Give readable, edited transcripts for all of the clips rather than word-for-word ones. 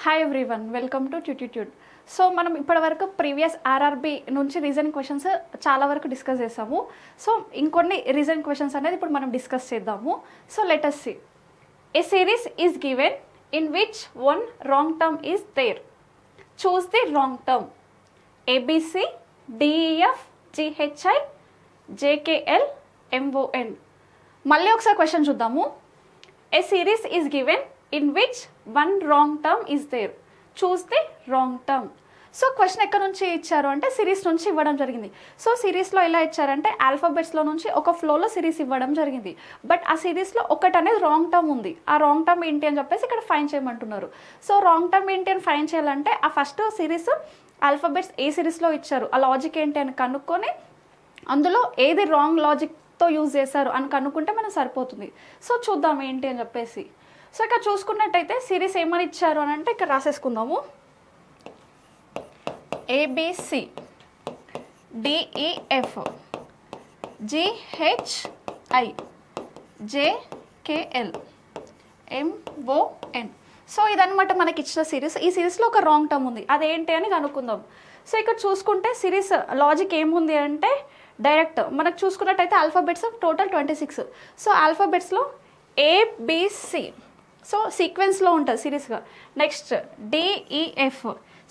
Hi everyone, welcome to ట్యూటిట్యూడ్. So మనం ఇప్పటివరకు ప్రీవియస్ ఆర్ఆర్బి నుంచి రీజనింగ్ క్వశ్చన్స్ చాలా వరకు డిస్కస్ చేసాము. సో ఇంకొన్ని రీజనింగ్ క్వశ్చన్స్ అనేది ఇప్పుడు మనం డిస్కస్ చేద్దాము. So let us see. A series is given in which one wrong term is there. Choose the wrong term. ABC, DEF, GHI, JKL, MON. మళ్ళీ ఒకసారి క్వశ్చన్ చూద్దాము. A series is given in which one wrong term is there. Choose the wrong term. So question ఎక్కడ నుంచి ఇచ్చారు అంటే series నుంచి ఇవ్వడం జరిగింది. సో సిరీస్లో ఎలా ఇచ్చారంటే ఆల్ఫాబెట్స్లో నుంచి ఒక ఫ్లోలో సిరీస్ ఇవ్వడం జరిగింది. బట్ ఆ సిరీస్లో ఒకటి అనేది రాంగ్ టర్మ్ ఉంది. ఆ రాంగ్ టర్మ్ ఏంటి అని చెప్పేసి ఇక్కడ ఫైన్ చేయమంటున్నారు. సో రాంగ్ టర్మ్ ఏంటి అని ఫైన్ చేయాలంటే ఆ ఫస్ట్ సిరీస్ ఆల్ఫాబెట్స్ ఏ సిరీస్లో ఇచ్చారు, ఆ లాజిక్ ఏంటి అని కనుక్కొని అందులో ఏది రాంగ్ లాజిక్తో యూజ్ చేశారు అని కనుక్కుంటే మనం సరిపోతుంది. సో చూద్దాం ఏంటి అని చెప్పేసి. సో ఇక్కడ చూసుకున్నట్టయితే సిరీస్ ఏమని ఇచ్చారు అని అంటే ఇక్కడ రాసేసుకుందాము. ABC, DEF, GHI, JKL, MON. So ఇదనమాట మనకి ఇచ్చిన సిరీస్. ఈ సిరీస్లో ఒక రాంగ్ టర్మ్ ఉంది, అదేంటి అని కనుక్కుందాం. సో ఇక్కడ చూసుకుంటే సిరీస్ లాజిక్ ఏముంది అంటే డైరెక్ట్ మనకు చూసుకున్నట్టయితే ఆల్ఫాబెట్స్ టోటల్ 26. సో ఆల్ఫాబెట్స్లో ఏబిసి, సో సీక్వెన్స్లో ఉంటుంది సిరీస్గా. నెక్స్ట్ డిఈఎఫ్,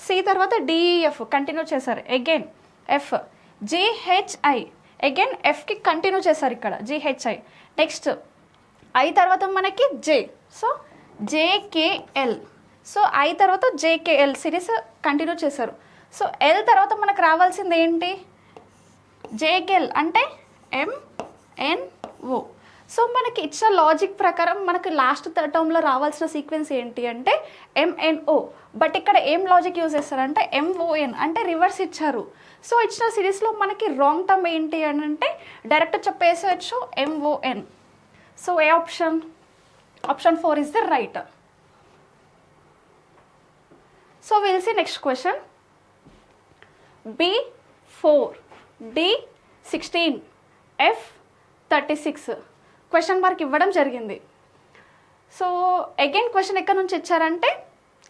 సి తర్వాత డిఈఎఫ్ కంటిన్యూ చేశారు, అగైన్ ఎఫ్, జిహెచ్ఐ, అగైన్ ఎఫ్కి కంటిన్యూ చేశారు ఇక్కడ జిహెచ్ఐ. నెక్స్ట్ ఐ తర్వాత మనకి J, so JKL, so I తర్వాత జేకేఎల్ సిరీస్ కంటిన్యూ చేశారు. సో ఎల్ తర్వాత మనకు రావాల్సింది ఏంటి, జేకేఎల్ అంటే ఎంఎన్ఓ. సో మనకి ఇచ్చిన లాజిక్ ప్రకారం మనకి లాస్ట్ టర్మ్లో రావాల్సిన సీక్వెన్స్ ఏంటి అంటే ఎంఎన్ఓ. బట్ ఇక్కడ ఏం లాజిక్ యూజ్ చేస్తారంటే ఎంఓఎన్ అంటే రివర్స్ ఇచ్చారు. సో ఇచ్చిన సిరీస్లో మనకి రాంగ్ టర్మ్ ఏంటి అని అంటే డైరెక్ట్ చెప్పేసేయచ్చు ఎంఓఎన్. సో ఏ option, option 4 is the right. So will see next question. B4, D16, F36 question mark ఇవ్వడం జరిగింది. సో అగైన్ క్వశ్చన్ ఎక్కడ నుంచి ఇచ్చారంటే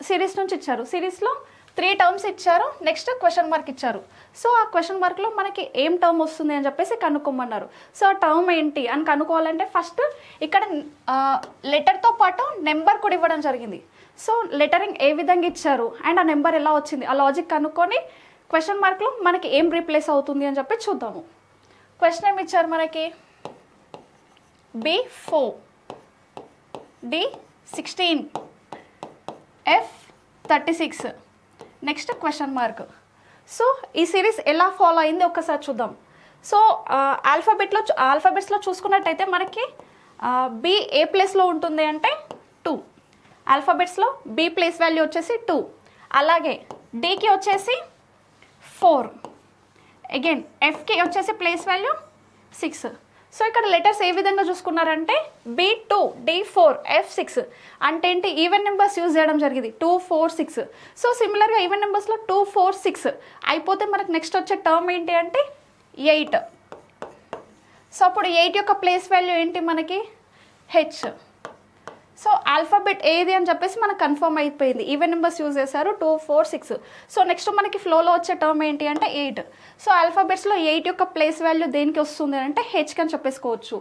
సిరీస్ నుంచి ఇచ్చారు. సిరీస్లో 3 టర్మ్స్ ఇచ్చారు, నెక్స్ట్ క్వశ్చన్ మార్క్ ఇచ్చారు. సో ఆ క్వశ్చన్ మార్క్లో మనకి ఏం టర్మ్ వస్తుంది అని చెప్పేసి కనుక్కోమన్నారు. సో ఆ టర్మ్ ఏంటి అని కనుక్కోవాలంటే ఫస్ట్ ఇక్కడ లెటర్తో పాటు నెంబర్ కూడా ఇవ్వడం జరిగింది. సో లెటరింగ్ ఏ విధంగా ఇచ్చారు అండ్ ఆ నెంబర్ ఎలా వచ్చింది, ఆ లాజిక్ కనుక్కొని క్వశ్చన్ మార్క్లో మనకి ఏం రీప్లేస్ అవుతుంది అని చెప్పి చూద్దాము. క్వశ్చన్ ఏమి ఇచ్చారు మనకి, B4, D16, F36, next question mark. So ఈ సిరీస్ ఎలా ఫాలో అయింది ఒక్కసారి చూద్దాం. సో ఆల్ఫాబెట్స్లో చూసుకున్నట్టయితే మనకి బి ఏ ప్లేస్లో ఉంటుంది అంటే 2. ఆల్ఫాబెట్స్లో బి ప్లేస్ వాల్యూ వచ్చేసి 2, అలాగే డికి వచ్చేసి 4, అగైన్ ఎఫ్కి వచ్చేసి ప్లేస్ వాల్యూ 6. సో ఇక్కడ లెటర్స్ ఏ విధంగా చూసుకున్నారంటే B2, D4, F6 అంటే ఏంటి, ఈవెన్ నెంబర్స్ యూజ్ చేయడం జరిగింది 2, 4, 6. సో సిమిలర్గా ఈవెన్ నెంబర్స్లో 2, 4, 6 అయిపోతే మనకు నెక్స్ట్ వచ్చే టర్మ్ ఏంటి అంటే 8. సో అప్పుడు 8 యొక్క ప్లేస్ వాల్యూ ఏంటి మనకి హెచ్. సో ఆల్ఫాబెట్ ఏది అని చెప్పేసి మనకు కన్ఫర్మ్ అయిపోయింది, ఈవెన్ నెంబర్స్ యూజ్ చేశారు 2, 4, 6. సో నెక్స్ట్ మనకి ఫ్లోలో వచ్చే టర్మ్ ఏంటి అంటే 8. సో ఆల్ఫాబెట్స్లో 8 యొక్క ప్లేస్ వాల్యూ దేనికి వస్తుంది అంటే హెచ్కి అని చెప్పేసుకోవచ్చు.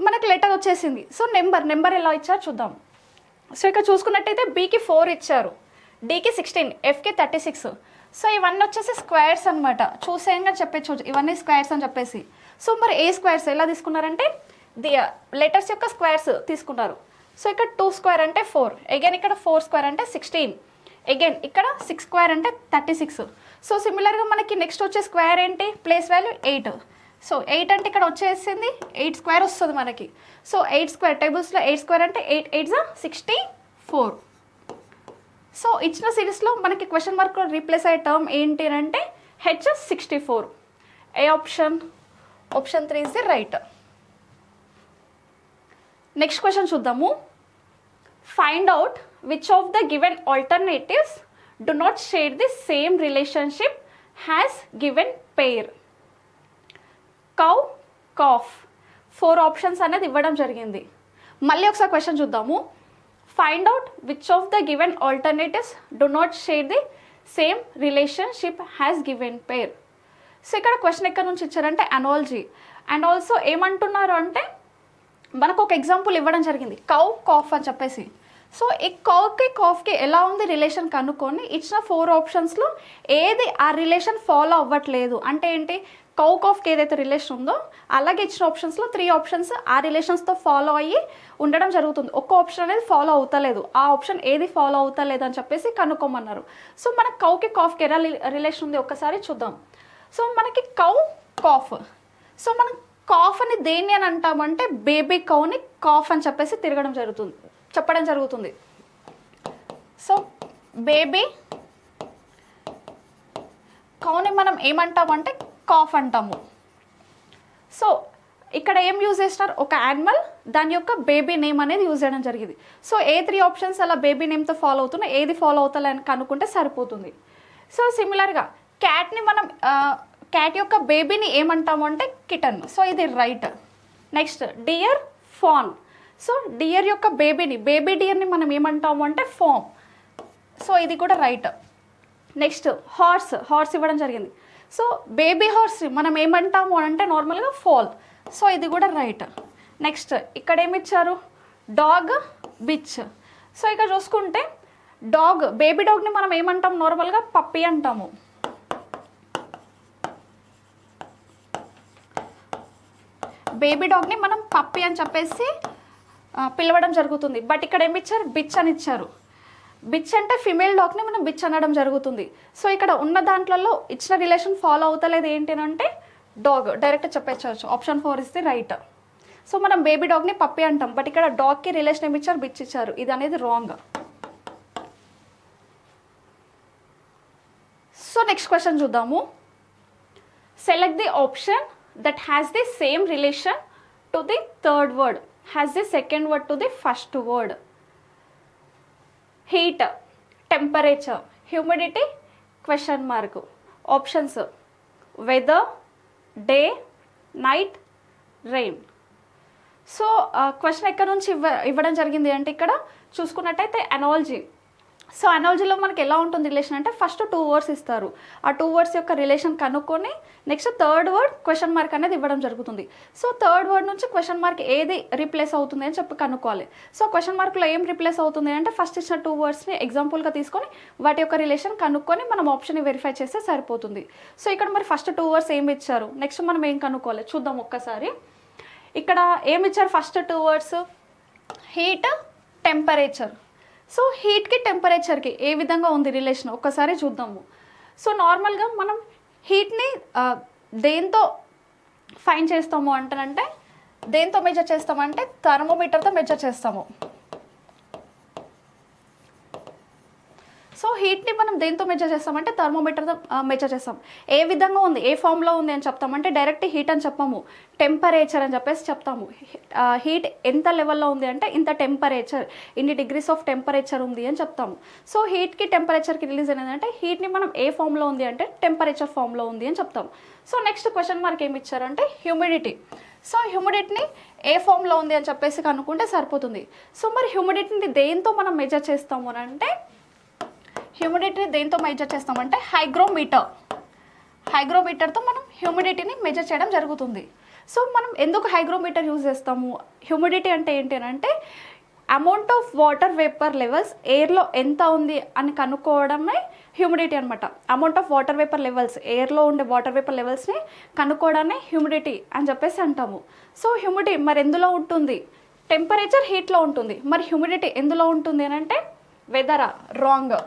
మనకి లెటర్ వచ్చేసింది. సో నెంబర్ ఎలా ఇచ్చారో చూద్దాం. సో ఇక్కడ చూసుకున్నట్టయితే బికి 4 ఇచ్చారు, డికి 16, ఎఫ్కి 36. సో ఇవన్నీ వచ్చేసి స్క్వేర్స్ అనమాట, చూసేయంగా చెప్పచ్చు ఇవన్నీ స్క్వేర్స్ అని చెప్పేసి. సో మరి ఏ స్క్వేర్స్ ఎలా తీసుకున్నారంటే లెటర్స్ యొక్క స్క్వేర్స్ తీసుకున్నారు. సో ఇక్కడ 2 స్క్వేర్ అంటే 4, అగైన్ ఇక్కడ 4 స్క్వేర్ అంటే 16, అగైన్ ఇక్కడ 6 స్క్వేర్ అంటే 36. సో సిమిలర్గా మనకి నెక్స్ట్ వచ్చే స్క్వేర్ ఏంటి, ప్లేస్ వాల్యూ 8. సో 8 అంటే ఇక్కడ వచ్చేసింది 8 స్క్వేర్ వస్తుంది మనకి. సో 8 స్క్వేర్ టేబుల్స్లో 8 స్క్వేర్ అంటే 8 8 64. సో ఇచ్చిన సిరీస్లో మనకి క్వశ్చన్ మార్క్లో రీప్లేస్ అయ్యే టర్మ్ ఏంటి అంటే H64. ఏ option, option 3 is the right. Next question చూద్దాము. Find out which of the given alternatives do not share the same relationship has given pair. Cow, calf 4 options అనేది ఇవ్వడం జరిగింది. మళ్ళీ ఒకసారి క్వశ్చన్ చూద్దాము. Find out which of the given alternatives do not share the same relationship has given pair. So ఇక్కడ question ఎక్కడ నుంచి ఇచ్చారంటే అనాలజీ. అండ్ ఆల్సో ఏమంటున్నారు అంటే మనకు ఒక ఎగ్జాంపుల్ ఇవ్వడం జరిగింది, కౌ కాఫ్ అని చెప్పేసి. సో ఈ కౌకి కాఫ్కి ఎలా ఉంది రిలేషన్ కనుక్కొని ఇచ్చిన 4 ఆప్షన్స్లో ఏది ఆ రిలేషన్ ఫాలో అవ్వట్లేదు అంటే ఏంటి, కౌ కాఫ్కి ఏదైతే రిలేషన్ ఉందో అలాగే ఇచ్చిన ఆప్షన్స్లో 3 ఆప్షన్స్ ఆ రిలేషన్స్తో ఫాలో అయ్యి ఉండడం జరుగుతుంది. ఒక్క ఆప్షన్ అనేది ఫాలో అవుతలేదు, ఆ ఆప్షన్ ఏది ఫాలో అవుతలేదు అని చెప్పేసి కనుక్కోమన్నారు. సో మనకు కౌకి కాఫ్కి ఎలా రిలేషన్ ఉంది ఒక్కసారి చూద్దాం. సో మనకి కౌ కాఫ్, సో మనం కాఫ్ అని దేన్ని అని అంటామంటే బేబీ కౌని కాఫ్ అని చెప్పేసి చెప్పడం జరుగుతుంది. సో బేబీ కౌని మనం ఏమంటామంటే కాఫ్ అంటాము. సో ఇక్కడ ఏం యూజ్ చేస్తున్నారు, ఒక యానిమల్ దాని యొక్క బేబీ నేమ్ అనేది యూజ్ చేయడం జరిగింది. సో ఏ 3 ఆప్షన్స్ అలా బేబీ నేమ్తో ఫాలో అవుతున్నాయి, ఏది ఫాలో అవుతలే అని కనుక్కుంటే సరిపోతుంది. సో సిమిలర్గా క్యాట్ని మనం క్యాట్ యొక్క బేబీని ఏమంటాము అంటే కిటన్. సో ఇది right. Next dear fan. So dear యొక్క బేబీ డియర్ని మనం ఏమంటాము అంటే ఫామ్. సో ఇది కూడా రైట్. నెక్స్ట్ హార్స్ ఇవ్వడం జరిగింది. సో బేబీ హార్స్ మనం ఏమంటాము అంటే నార్మల్గా ఫాల్. సో ఇది కూడా రైట్. నెక్స్ట్ ఇక్కడ ఏమి ఇచ్చారు, డాగ్ బిచ్. సో ఇక్కడ చూసుకుంటే బేబీ డాగ్ని మనం ఏమంటాం నార్మల్గా పప్పీ అంటాము. బేబీ డాగ్ని మనం పప్పీ అని చెప్పేసి పిలవడం జరుగుతుంది. బట్ ఇక్కడ ఏమి ఇచ్చారు, బిచ్ అని ఇచ్చారు. బిచ్ అంటే ఫిమేల్ డాగ్ని మనం బిచ్ అనడం జరుగుతుంది. సో ఇక్కడ ఉన్న దాంట్లో ఇచ్చిన రిలేషన్ ఫాలో అవుతలేదు ఏంటి అంటే డాగ్, డైరెక్ట్ చెప్పేచ్చు. Option 4 is the right. So మనం బేబీ డాగ్ని పప్పీ అంటాం, బట్ ఇక్కడ డాగ్కి రిలేషన్ ఏమి ఇచ్చారు, బిచ్ ఇచ్చారు. ఇది అనేది రాంగ్. సో నెక్స్ట్ క్వశ్చన్ చూద్దాము. Select the option that has the same relation to the third word, has the second word to the first word. Heat, temperature, humidity, question mark. Options: weather, day, night, rain. So question ఎక్కడ నుంచి ఇవ్వడం జరిగింది అంటే ఇక్కడ చూసుకున్నట్టయితే analogy. So అనాలజీలో మనకి ఎలా ఉంటుంది రిలేషన్ అంటే ఫస్ట్ 2 వర్డ్స్ ఇస్తారు, ఆ 2 వర్డ్స్ యొక్క రిలేషన్ కనుక్కొని next third word question mark అనేది ఇవ్వడం జరుగుతుంది. సో థర్డ్ వర్డ్ నుంచి క్వశ్చన్ మార్క్ ఏది రీప్లేస్ అవుతుంది అని చెప్పి కనుక్కోవాలి. సో క్వశ్చన్ మార్క్లో ఏం రీప్లేస్ అవుతుంది అంటే ఫస్ట్ ఇచ్చిన 2 వర్డ్స్ని ఎగ్జాంపుల్గా తీసుకొని వాటి యొక్క రిలేషన్ కనుక్కొని మనం ఆప్షన్ని వెరిఫై చేస్తే సరిపోతుంది. సో ఇక్కడ మరి ఫస్ట్ 2 వర్డ్స్ ఏమి ఇచ్చారు, నెక్స్ట్ మనం ఏం కనుక్కోవాలి చూద్దాం ఒక్కసారి. ఇక్కడ ఏమి ఇచ్చారు, first 2 words heat, temperature. So హీట్కి టెంపరేచర్కి ఏ విధంగా ఉంది రిలేషన్ ఒక్కసారి చూద్దాము. సో నార్మల్గా మనం హీట్ని దేంతో ఫైన్ చేస్తాము అంటే దేంతో మెజర్ చేస్తామంటే థర్మోమీటర్తో మెజర్ చేస్తాము. సో హీట్ని మనం దేంతో మెజర్ చేస్తామంటే థర్మోమీటర్తో మెజర్ చేస్తాం. ఏ విధంగా ఉంది, ఏ ఫామ్లో ఉంది అని చెప్తామంటే డైరెక్ట్ హీట్ అని చెప్పాము, టెంపరేచర్ అని చెప్పేసి చెప్తాము. హీట్ ఎంత లెవెల్లో ఉంది అంటే ఇంత టెంపరేచర్, ఇన్ని డిగ్రీస్ ఆఫ్ టెంపరేచర్ ఉంది అని చెప్తాము. సో హీట్కి టెంపరేచర్కి రిలీజ్ అనేది అంటే హీట్ని మనం ఏ ఫామ్లో ఉంది అంటే టెంపరేచర్ ఫామ్లో ఉంది అని చెప్తాం. సో నెక్స్ట్ క్వశ్చన్ మార్క్ ఏమి ఇచ్చారంటే హ్యూమిడిటీ. సో హ్యూమిడిటీని ఏ ఫామ్లో ఉంది అని చెప్పేసి కనుక్కుంటే సరిపోతుంది. సో మరి హ్యూమిడిటీని దేంతో మనం మెజర్ చేస్తాము అని అంటే హ్యూమిడిటీని దేంతో మెజర్ చేస్తామంటే హైగ్రోమీటర్తో మనం హ్యూమిడిటీని మెజర్ చేయడం జరుగుతుంది. సో మనం ఎందుకు హైగ్రోమీటర్ యూజ్ చేస్తాము, హ్యూమిడిటీ అంటే ఏంటి అని అంటే amount of water vapour levels ఎయిర్లో ఎంత ఉంది అని కనుక్కోవడమే హ్యూమిడిటీ అనమాట. Amount of water vapour levels, ఎయిర్లో ఉండే వాటర్ వేపర్ లెవెల్స్ని కనుక్కోవడాన్ని హ్యూమిడిటీ అని చెప్పేసి అంటాము. సో హ్యూమిడిటీ మరి ఎందులో ఉంటుంది, టెంపరేచర్ హీట్లో ఉంటుంది, మరి హ్యూమిడిటీ ఎందులో ఉంటుంది అని అంటే వెదరా, రాంగ్.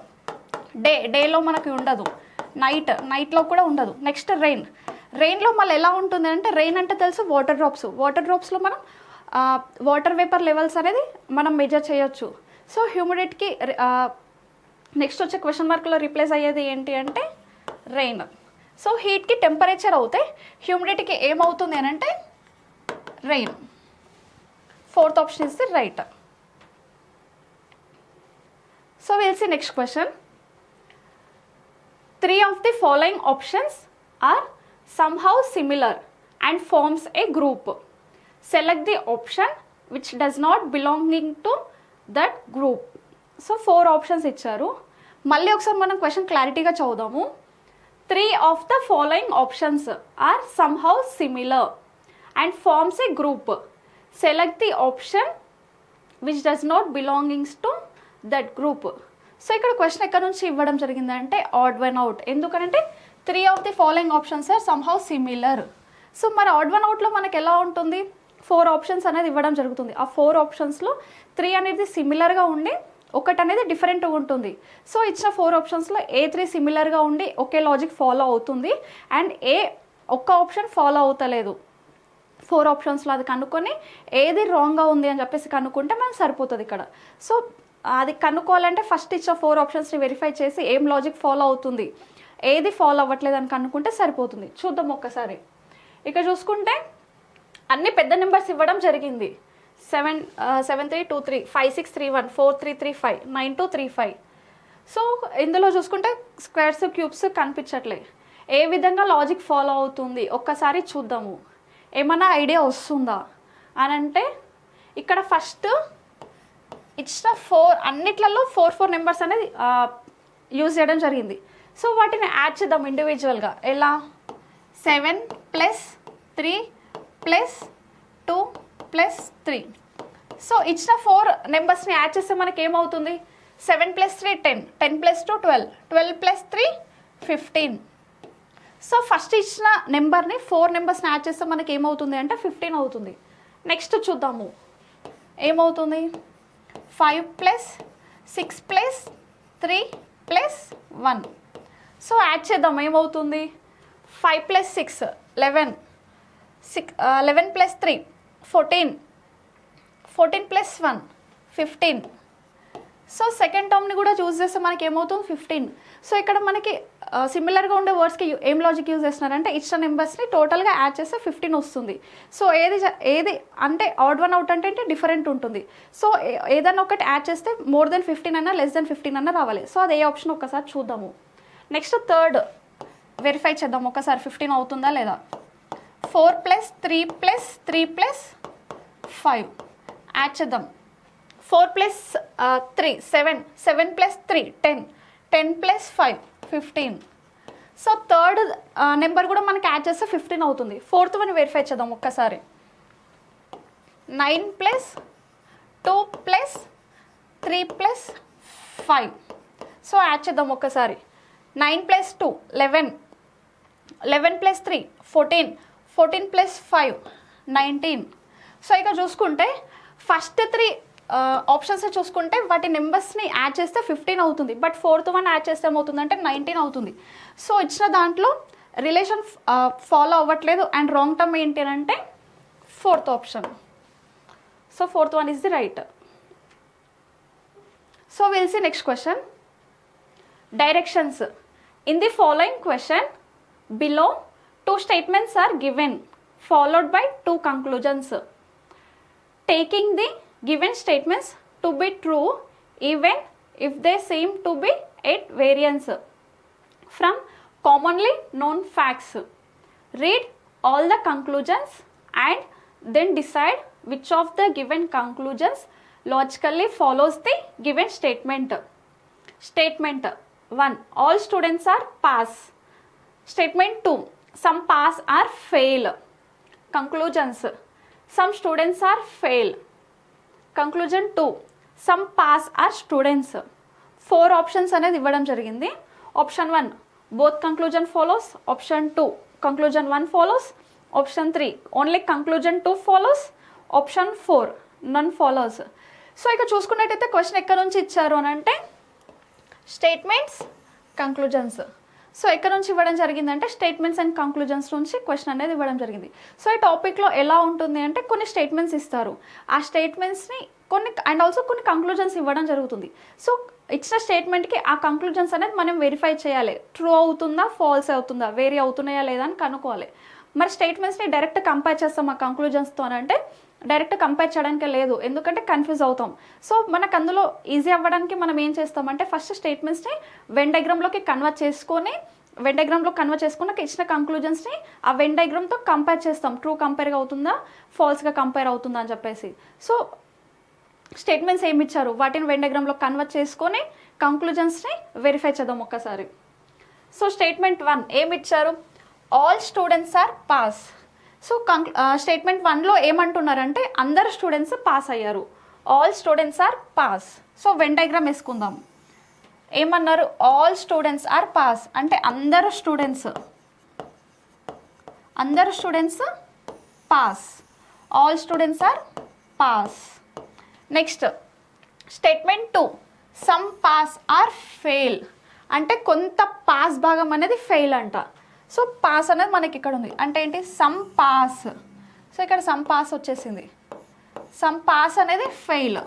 డేలో మనకి ఉండదు, నైట్లో కూడా ఉండదు. నెక్స్ట్ రెయిన్లో మళ్ళీ ఎలా ఉంటుంది అంటే రెయిన్ అంటే తెలుసు వాటర్ డ్రాప్స్లో మనం వాటర్ వేపర్ లెవెల్స్ అనేది మనం మెజర్ చేయొచ్చు. సో హ్యూమిడిటీకి నెక్స్ట్ వచ్చే క్వశ్చన్ మార్క్లో రీప్లేస్ అయ్యేది ఏంటి అంటే రెయిన్. సో హీట్కి టెంపరేచర్ అవుతే హ్యూమిడిటీకి ఏమవుతుంది అని అంటే rain. 4th option is the right. So will see next question. 3 of the following options are somehow similar and forms a group. Select the option which does not belonging to that group. So 4 options ఇచ్చారు. మళ్ళీ ఒకసారి మనం question క్లారిటీగా చదువుదాము. 3 of the following options are somehow similar and forms a group. Select the option which does not belongs to that group. So ఇక్కడ question ఎక్కడ నుంచి ఇవ్వడం జరిగిందంటే ఆడ్ వన్ అవుట్. ఎందుకంటే 3 of the following options are somehow similar. So మరి odd one అవుట్లో మనకి ఎలా ఉంటుంది, 4 ఆప్షన్స్ అనేది ఇవ్వడం జరుగుతుంది. ఆ 4 ఆప్షన్స్లో 3 అనేది సిమిలర్గా ఉండి ఒకటి అనేది డిఫరెంట్గా ఉంటుంది. సో ఇచ్చిన 4 ఆప్షన్స్లో A3 సిమిలర్గా ఉండి ఒకే లాజిక్ ఫాలో అవుతుంది అండ్ ఒక్క ఆప్షన్ ఫాలో అవుతలేదు. 4 ఆప్షన్స్లో అది కనుక్కొని ఏది రాంగ్గా ఉంది అని చెప్పేసి కనుక్కుంటే మనకు సరిపోతుంది ఇక్కడ. సో అది కనుక్కోవాలంటే ఫస్ట్ ఇచ్చిన 4 ఆప్షన్స్ని వెరిఫై చేసి ఏం లాజిక్ ఫాలో అవుతుంది, ఏది ఫాలో అవ్వట్లేదు అని కనుక్కుంటే సరిపోతుంది. చూద్దాం ఒక్కసారి. ఇక చూసుకుంటే అన్ని పెద్ద నెంబర్స్ ఇవ్వడం జరిగింది. 7 3 2 3 5 6 3 1 4 3 3 5 9 2 3 5. సో ఇందులో చూసుకుంటే స్క్వేర్స్ క్యూబ్స్ కనిపించట్లే. ఏ విధంగా లాజిక్ ఫాలో అవుతుంది ఒక్కసారి చూద్దాము. ఏమన్నా ఐడియా వస్తుందా అని అంటే ఇక్కడ ఫస్ట్ ఇచ్చిన 4 అన్నిట్లలో 4 నెంబర్స్ అనేది యూజ్ చేయడం జరిగింది. సో వాటిని యాడ్ చేద్దాం ఇండివిజువల్గా. ఎలా? 7 + 3 + 2 + 3. సో ఇచ్చిన 4 నెంబర్స్ని యాడ్ చేస్తే మనకి ఏమవుతుంది? 7 + 3 10, 10 + 2 12, 12 + 3 15. సో ఫస్ట్ ఇచ్చిన నెంబర్ని 4 నెంబర్స్ని యాడ్ చేస్తే మనకి ఏమవుతుంది అంటే 15 అవుతుంది. నెక్స్ట్ చూద్దాము ఏమవుతుంది. 5 + 6 + 3 + 1. సో యాడ్ చేద్దాం ఏమవుతుంది. 5 + 6 11, 11 + 3 14, 14 + 1 15. సో సెకండ్ టర్మ్ని కూడా చూస్ చేస్తే మనకి ఏమవుతుంది 15. సో ఇక్కడ మనకి సిమిలర్గా ఉండే వర్డ్స్కి ఏం లాజిక్ యూజ్ చేస్తున్నారంటే ఇచ్చిన నెంబర్స్ని టోటల్గా యాడ్ చేస్తే 15 వస్తుంది. సో ఏది అంటే ఆడ్ వన్ అవుట్ అంటే డిఫరెంట్ ఉంటుంది. సో ఏదైనా ఒకటి యాడ్ చేస్తే మోర్ దెన్ 15 అన్నా లెస్ దెన్ 15 అన్నా రావాలి. సో అది ఏ ఆప్షన్ ఒక్కసారి చూద్దాము. నెక్స్ట్ థర్డ్ వెరిఫై చేద్దాం ఒకసారి 15 అవుతుందా లేదా. 4 + 3 + 3 + 5 యాడ్ చేద్దాం. 4 + 3 7, 7 + 3 10, 10 + 5 15. సో థర్డ్ నెంబర్ కూడా మనకి యాడ్ చేస్తే 15 అవుతుంది. ఫోర్త్ వన్ వెరిఫై చేద్దాం ఒక్కసారి. 9 + 2 + 3 + 5. సో యాడ్ చేద్దాం ఒక్కసారి. 9 + 2 11, 11 + 3 14, 14 + 5 19. సో ఇక చూసుకుంటే ఫస్ట్ 3 ఆప్షన్స్ చూసుకుంటే వాటి నెంబర్స్ని యాడ్ చేస్తే 15 అవుతుంది. బట్ ఫోర్త్ వన్ యాడ్ చేస్తే ఏమవుతుందంటే 19 అవుతుంది. సో ఇచ్చిన దాంట్లో రిలేషన్ ఫాలో అవ్వట్లేదు అండ్ రాంగ్ టర్మ్ ఏంటి అని అంటే 4th option. So 4th one is the right. So will see next question. Directions. In the following question below 2 statements are given followed by 2 conclusions. Taking the given statements to be true even if they seem to be at variance from commonly known facts. Read all the conclusions and then decide which of the given conclusions logically follows the given statement. Statement 1. All students are pass. Statement 2. Some pass or fail. Conclusions. Some students are fail. Conclusion 2. Some pass are students. 4 options అనేది ఇవ్వడం జరిగింది. Option 1 both conclusion follows. Option 2 conclusion 1 follows. Option 3 only conclusion 2 follows. Option 4 none follows. So ఇక చూసుకున్నట్టయితే question ఎక్కడ నుంచి ఇచ్చారు అని అంటే స్టేట్మెంట్స్ కంక్లూజన్స్. సో ఎక్కడ నుంచి ఇవ్వడం జరిగిందంటే స్టేట్మెంట్స్ అండ్ కంక్లూజన్స్ నుంచి క్వశ్చన్ అనేది ఇవ్వడం జరిగింది. సో ఈ టాపిక్లో ఎలా ఉంటుంది అంటే కొన్ని స్టేట్మెంట్స్ ఇస్తారు. ఆ స్టేట్మెంట్స్ని కొన్ని అండ్ ఆల్సో కొన్ని కంక్లూజన్స్ ఇవ్వడం జరుగుతుంది. సో ఇచ్చిన స్టేట్మెంట్కి ఆ కంక్లూజన్స్ అనేది మనం వెరిఫై చేయాలి. ట్రూ అవుతుందా ఫాల్స్ అవుతుందా వేరీ అవుతున్నాయా లేదా అని కనుక్కోవాలి. మరి స్టేట్మెంట్స్ని డైరెక్ట్ కంపేర్ చేస్తాం ఆ కంక్లూజన్స్తో అంటే డైరెక్ట్ కంపేర్ చేయడానికి లేదు, ఎందుకంటే కన్ఫ్యూజ్ అవుతాం. సో మనకు అందులో ఈజీ అవ్వడానికి మనం ఏం చేస్తామంటే ఫస్ట్ స్టేట్మెంట్స్ని వెన్ డయాగ్రామ్లోకి కన్వర్ట్ చేసుకొని ఇచ్చిన కంక్లూజన్స్ని ఆ వెన్ డయాగ్రామ్తో కంపేర్ చేస్తాం. ట్రూ కంపేర్గా అవుతుందా ఫాల్స్గా కంపేర్ అవుతుందా అని చెప్పేసి. సో స్టేట్మెంట్స్ ఏమి ఇచ్చారు వాటిని వెన్ డయాగ్రామ్లో కన్వర్ట్ చేసుకొని కంక్లూజన్స్ని వెరిఫై చేద్దాం ఒక్కసారి. సో స్టేట్మెంట్ 1 ఏమి ఇచ్చారు, all students are pass. So statement 1లో ఏమంటున్నారంటే అందరు స్టూడెంట్స్ పాస్ అయ్యారు, all students are pass. So venn diagram వేసుకుందాం. ఏమన్నారు, ఆల్ స్టూడెంట్స్ ఆర్ పాస్ అంటే అందరు students pass, all students are pass. Next statement 2 some pass are fail అంటే కొంత పాస్ భాగం అనేది ఫెయిల్ అంట. సో పాస్ అనేది మనకి ఇక్కడ ఉంది అంటే ఏంటి, సమ్ పాస్. సో ఇక్కడ సమ్ పాస్ వచ్చేసింది, సమ్ పాస్ అనేది ఫెయిల్.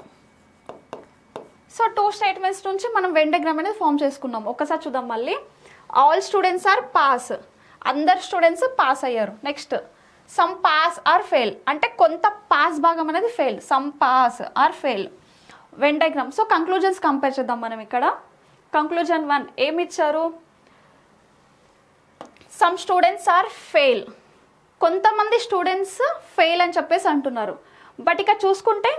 సో 2 స్టేట్మెంట్స్ నుంచి మనం వెన్ డయాగ్రామ్ అనేది ఫామ్ చేసుకున్నాం. ఒక్కసారి చూద్దాం మళ్ళీ. ఆల్ స్టూడెంట్స్ ఆర్ పాస్ అందరు స్టూడెంట్స్ పాస్ అయ్యారు. Next some pass are fail అంటే కొంత పాస్ భాగం అనేది fail, some pass are fail. Venn diagram. So conclusions compare చేద్దాం మనం ఇక్కడ. కంక్లూజన్ 1 ఏమి ఇచ్చారు, సమ్ స్టూడెంట్స్ ఆర్ ఫెయిల్, కొంతమంది స్టూడెంట్స్ ఫెయిల్ అని చెప్పేసి అంటున్నారు. బట్ ఇక్కడ చూసుకుంటే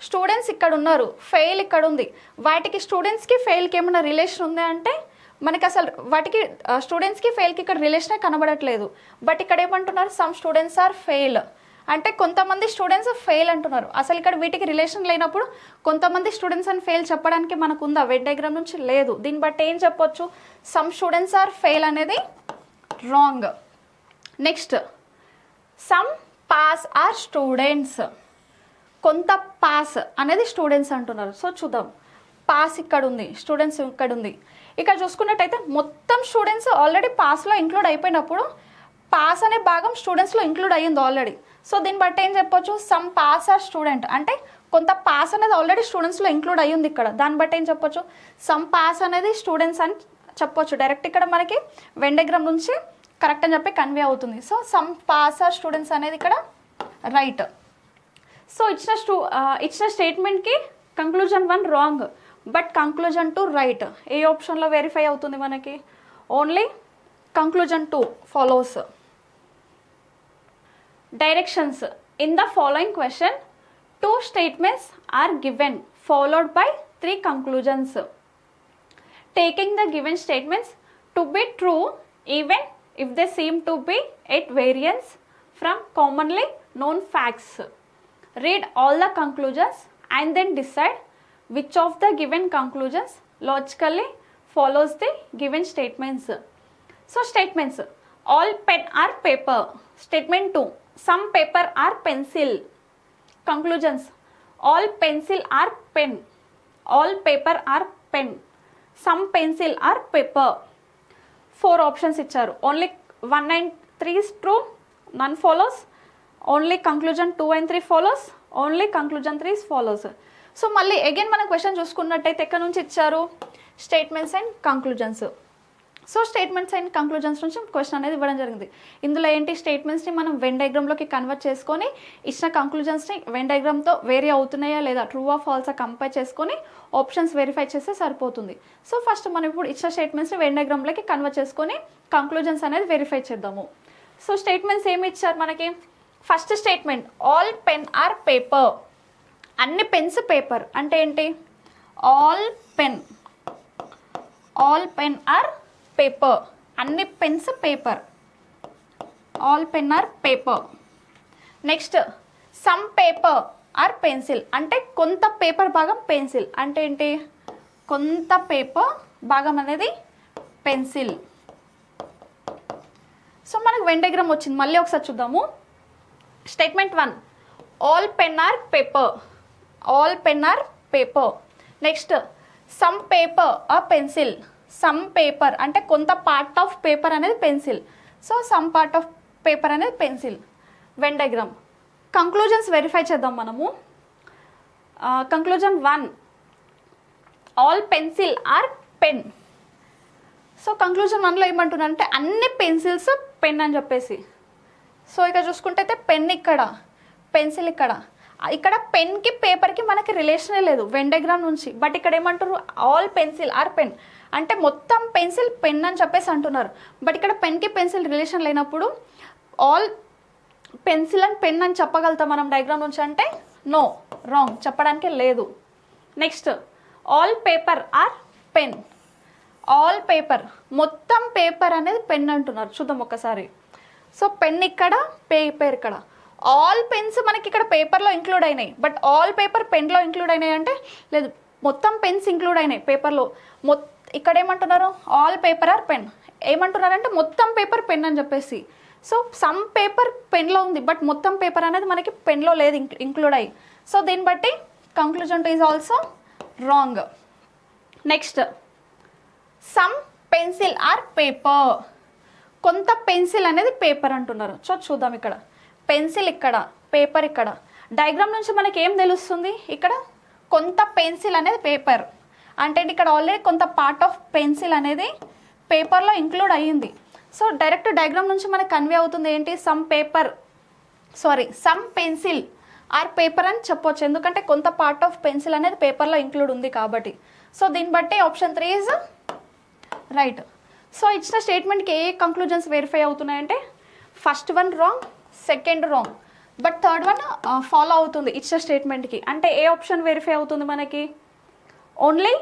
స్టూడెంట్స్ ఇక్కడ ఉన్నారు, ఫెయిల్ ఇక్కడ ఉంది. వాటికి స్టూడెంట్స్కి ఫెయిల్కి ఏమైనా రిలేషన్ ఉంది అంటే మనకి అసలు వాటికి స్టూడెంట్స్కి ఫెయిల్కి ఇక్కడ రిలేషనే కనబడట్లేదు. బట్ ఇక్కడ ఏమంటున్నారు, సమ్ స్టూడెంట్స్ ఆర్ ఫెయిల్ అంటే కొంతమంది స్టూడెంట్స్ ఫెయిల్ అంటున్నారు. అసలు ఇక్కడ వీటికి రిలేషన్ లేనప్పుడు కొంతమంది స్టూడెంట్స్ అని ఫెయిల్ చెప్పడానికి మనకు ఉందా వెన్ డయాగ్రామ్ నుంచి, లేదు. దీన్ని బట్టి ఏం చెప్పొచ్చు, సమ్ స్టూడెంట్స్ ఆర్ ఫెయిల్ అనేది wrong. Next some pass are students, కొంత పాస్ అనేది స్టూడెంట్స్ అంటున్నారు. సో చూద్దాం, పాస్ ఇక్కడ ఉంది, స్టూడెంట్స్ ఇక్కడ ఉంది. ఇక్కడ చూసుకున్నట్టయితే మొత్తం స్టూడెంట్స్ ఆల్రెడీ పాస్లో ఇంక్లూడ్ అయిపోయినప్పుడు పాస్ అనే భాగం స్టూడెంట్స్లో ఇంక్లూడ్ అయ్యింది ఆల్రెడీ. సో దీన్ని బట్టి ఏం చెప్పొచ్చు, సమ్ పాస్ ఆర్ స్టూడెంట్ అంటే కొంత పాస్ అనేది ఆల్రెడీ స్టూడెంట్స్లో ఇంక్లూడ్ అయ్యింది ఇక్కడ. దాన్ని బట్టి ఏం చెప్పొచ్చు, సమ్ పాస్ అనేది స్టూడెంట్స్ అని చెప్పొచ్చు. డైరెక్ట్ ఇక్కడ మనకి వెన్ డయాగ్రామ్ నుంచి కరెక్ట్ అని చెప్పి కన్వే అవుతుంది. So some pass are students అనేది ఇక్కడ రైట్. సో ఇచ్చిన స్టేట్మెంట్కి conclusion 1 wrong, but conclusion 2 right. ఏ ఆప్షన్లో వెరిఫై అవుతుంది మనకి, only conclusion 2 follows. Directions. In the following question 2 statements are given followed by 3 conclusions. Taking the given statements to be true even if they seem to be at variance from commonly known facts. Read all the conclusions and then decide which of the given conclusions logically follows the given statements. So statements, all pen or paper. Statement 2, some paper or pencil. Conclusions, all pencil or pen, all paper or pen, some pencil or paper. 4 options ఇచ్చారు. Only 1 and 3 is true, none follows. Only conclusion 2 and 3 follows, only conclusion 3 follows. So మళ్ళీ again మనం question చూసుకున్నట్టయితే ఎక్కడ నుంచి ఇచ్చారు, statements and conclusions. So statements and conclusions నుంచి question అనేది ఇవ్వడం జరిగింది. ఇందులో ఏంటి, స్టేట్మెంట్స్ని మనం వెన్ డయాగ్రామ్లోకి కన్వర్ట్ చేసుకొని ఇచ్చిన కంక్లూజన్స్ని వెన్ డయాగ్రామ్తో వేరీ అవుతున్నాయా లేదా, ట్రూ ఆ ఫాల్సా కంపేర్ చేసుకొని ఆప్షన్స్ వెరిఫై చేస్తే సరిపోతుంది. సో ఫస్ట్ మనం ఇప్పుడు ఇచ్చిన స్టేట్మెంట్స్ని వెన్ డయాగ్రామ్లోకి కన్వర్ట్ చేసుకొని కంక్లూజన్స్ అనేది వెరిఫై చేద్దాము. సో స్టేట్మెంట్స్ ఏమి ఇచ్చారు మనకి, first statement all pen are paper, అన్ని పెన్స్ పేపర్ అంటే ఏంటి, ఆల్ పెన్ ఆర్ పేపర్, అన్ని pens paper, all pen are paper. Next some paper are pencil అంటే కొంత పేపర్ భాగం పెన్సిల్ అంటే ఏంటి, కొంత పేపర్ భాగం అనేది పెన్సిల్. సో మనకు వెన్ డయాగ్రామ్ వచ్చింది. మళ్ళీ ఒకసారి చూద్దాము. Statement 1 all pen are paper, all pen are paper. Next some paper are pencil, some paper అంటే కొంత పార్ట్ ఆఫ్ పేపర్ అనేది pencil. So some part of paper అనేది pencil. Venn diagram. Conclusions verify చేద్దాం మనము. Conclusion 1 all pencil are pen. So conclusion 1లో ఏమంటున్నారంటే అన్ని pencils pen అని చెప్పేసి. సో ఇక్కడ చూసుకుంటే అయితే పెన్ ఇక్కడ, పెన్సిల్ ఇక్కడ. ఇక్కడ పెన్కి పేపర్కి మనకి రిలేషనే లేదు వెన్ డయాగ్రామ్ నుంచి. బట్ ఇక్కడ ఏమంటారు, ఆల్ పెన్సిల్ ఆర్ పెన్ అంటే మొత్తం పెన్సిల్ పెన్ అని చెప్పేసి అంటున్నారు. బట్ ఇక్కడ పెన్కి పెన్సిల్ రిలేషన్ లేనప్పుడు ఆల్ పెన్సిల్ అండ్ పెన్ అని చెప్పగలుగుతాం మనం డయాగ్రామ్ నుంచి అంటే నో, రాంగ్, చెప్పడానికి లేదు. Next all paper or pen. All paper, మొత్తం పేపర్ అనేది పెన్ అంటున్నారు. చూద్దాం ఒకసారి. సో పెన్ ఇక్కడ, పేపర్ ఇక్కడ. ఆల్ పెన్స్ మనకి ఇక్కడ పేపర్లో ఇంక్లూడ్ అయినాయి, బట్ ఆల్ పేపర్ పెన్లో ఇంక్లూడ్ అయినాయి అంటే లేదు, మొత్తం పెన్స్ ఇంక్లూడ్ అయినాయి పేపర్లో. ఇక్కడ ఏమంటున్నారు, ఆల్ పేపర్ ఆర్ పెన్. ఏమంటున్నారంటే మొత్తం పేపర్ పెన్ అని చెప్పేసి. సో సమ్ పేపర్ పెన్లో ఉంది, బట్ మొత్తం పేపర్ అనేది మనకి పెన్లో లేదు ఇంక్లూడ్ అయ్యి. సో దీన్ని బట్టి conclusion is also wrong. Next some pencil are paper. కొంత పెన్సిల్ అనేది పేపర్ అంటున్నారు. సో చూద్దాం, ఇక్కడ పెన్సిల్ ఇక్కడ, పేపర్ ఇక్కడ. డయాగ్రామ్ నుంచి మనకి ఏం తెలుస్తుంది, ఇక్కడ కొంత పెన్సిల్ అనేది పేపర్ అంటే ఇక్కడ ఆల్రెడీ కొంత పార్ట్ ఆఫ్ పెన్సిల్ అనేది పేపర్లో ఇంక్లూడ్ అయ్యింది. సో డైరెక్ట్ డయాగ్రామ్ నుంచి మనకు కన్వే అవుతుంది ఏంటి, సమ్ పెన్సిల్ ఆర్ పేపర్ అని చెప్పొచ్చు, ఎందుకంటే కొంత పార్ట్ ఆఫ్ పెన్సిల్ అనేది పేపర్లో ఇంక్లూడ్ ఉంది కాబట్టి. సో దీన్ని బట్టి ఆప్షన్ 3 ఈజ్ రైట్. సో ఇచ్చిన స్టేట్మెంట్కి ఏ కంక్లూజన్స్ వెరిఫై అవుతున్నాయంటే first one wrong, second wrong, but third one follow అవుతుంది ఇచ్చిన స్టేట్మెంట్కి. అంటే ఏ ఆప్షన్ వెరిఫై అవుతుంది మనకి, only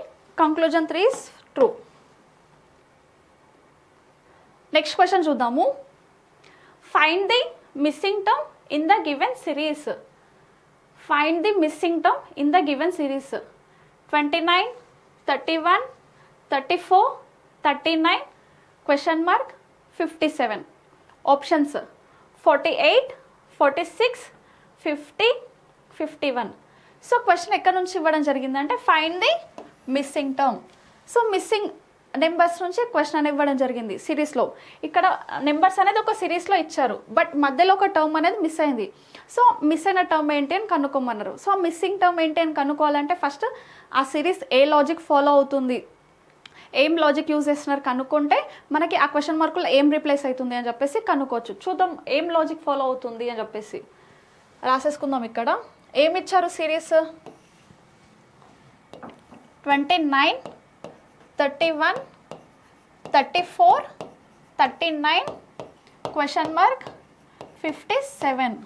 conclusion 3 is true. Next question చూద్దాము. Find the missing term in the given series. Find the missing term in the given series. 29, 31, 34, 39, question mark 57. Options 48, 46, 50, 51. So question ఎక్కడ నుంచి ఇవ్వడం జరిగిందంటే find the missing term. So missing numbers నుంచి question అనేది ఇవ్వడం జరిగింది సిరీస్లో. ఇక్కడ నెంబర్స్ అనేది ఒక సిరీస్లో ఇచ్చారు, బట్ మధ్యలో ఒక టర్మ్ అనేది మిస్ అయింది. సో మిస్ అయిన టర్మ్ ఏంటి అని కనుక్కోమన్నారు. సో మిస్సింగ్ టర్మ్ ఏంటి అని కనుక్కోవాలంటే ఫస్ట్ ఆ సిరీస్ ఏ లాజిక్ ఫాలో అవుతుంది, ఏం లాజిక్ యూజ్ చేస్తున్నారు కనుక్కుంటే మనకి ఆ క్వశ్చన్ మార్కులో ఏం రీప్లేస్ అవుతుంది అని చెప్పేసి కనుక్కోవచ్చు. చూద్దాం ఏం లాజిక్ ఫాలో అవుతుంది అని చెప్పేసి రాసేసుకుందాం. ఇక్కడ ఏమి ఇచ్చారు సిరీస్, 29, 31, 34, 39, క్వశ్చన్ మార్క్ 57.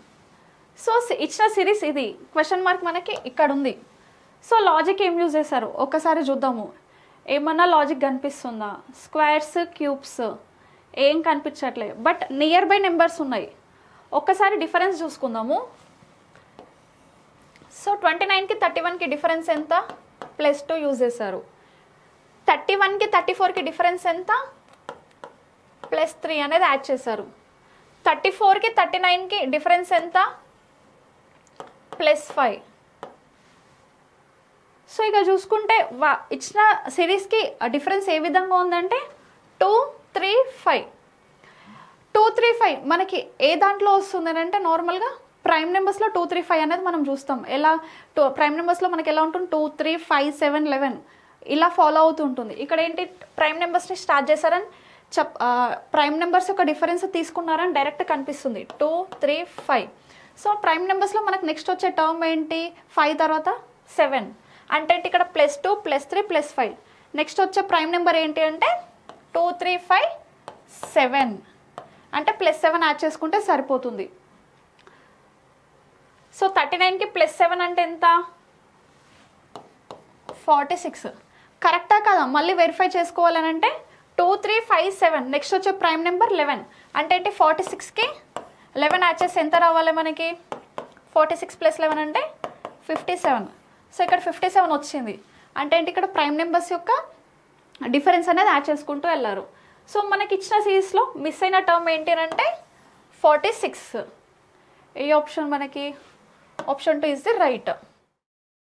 సో ఇచ్చిన సిరీస్ ఇది, క్వశ్చన్ మార్క్ మనకి ఇక్కడ ఉంది. సో లాజిక్ ఏం యూజ్ చేశారు ఒకసారి చూద్దాము. ఏమన్నా లాజిక్ కనిపిస్తుందా, స్క్వేర్స్, క్యూబ్స్ ఏం కనిపించట్లే, బట్ నియర్ బై నెంబర్స్ ఉన్నాయి. ఒక్కసారి డిఫరెన్స్ చూసుకుందాము. సో 29కి 31కి డిఫరెన్స్ ఎంత, +2 యూజ్ చేశారు. 31కి 34కి డిఫరెన్స్ ఎంత, +3 అనేది యాడ్ చేశారు. 34కి 39కి డిఫరెన్స్ ఎంత, +5. సో ఇక చూసుకుంటే ఇచ్చిన సిరీస్కి డిఫరెన్స్ ఏ విధంగా ఉందంటే 2, 3, 5. 2, 3, 5 మనకి ఏ దాంట్లో వస్తుంది అంటే నార్మల్గా ప్రైమ్ నెంబర్స్లో 2, 3, 5 అనేది మనం చూస్తాం. ఎలా ప్రైమ్ నెంబర్స్లో మనకి ఎలా ఉంటుంది, 2, 3, 5, 7, 11 ఇలా ఫాలో అవుతూ ఉంటుంది. ఇక్కడ ఏంటి, ప్రైమ్ నెంబర్స్ని స్టార్ట్ చేశారని ప్రైమ్ నెంబర్స్ యొక్క డిఫరెన్స్ తీసుకున్నారని డైరెక్ట్ కనిపిస్తుంది, 2, 3, 5. సో ప్రైమ్ నెంబర్స్లో మనకు నెక్స్ట్ వచ్చే టర్మ్ ఏంటి, 5 తర్వాత 7 అంటే ఇక్కడ +2, +3, +5. నెక్స్ట్ వచ్చే ప్రైమ్ నెంబర్ ఏంటి అంటే 2, 3, 5, 7 అంటే +7 యాడ్ చేసుకుంటే సరిపోతుంది. సో 39కి +7 అంటే ఎంత, 46. కరెక్టా కదా, మళ్ళీ వెరిఫై చేసుకోవాలని అంటే 2, 3, 5, 7 నెక్స్ట్ వచ్చే ప్రైమ్ నెంబర్ 11 అంటే ఏంటి, 46కి 11 యాడ్ చేసి ఎంత రావాలి మనకి, 46 + 11 అంటే 57. సో ఇక్కడ 57 వచ్చింది అంటే ఏంటి, ఇక్కడ ప్రైమ్ నెంబర్స్ యొక్క డిఫరెన్స్ అనేది యాడ్ చేసుకుంటూ వెళ్ళారు. సో మనకి ఇచ్చిన సిరీస్లో మిస్ అయిన టర్మ్ ఏంటి అంటే 46. ఏ ఆప్షన్ మనకి, ఆప్షన్ 2 ఈజ్ ది రైట్.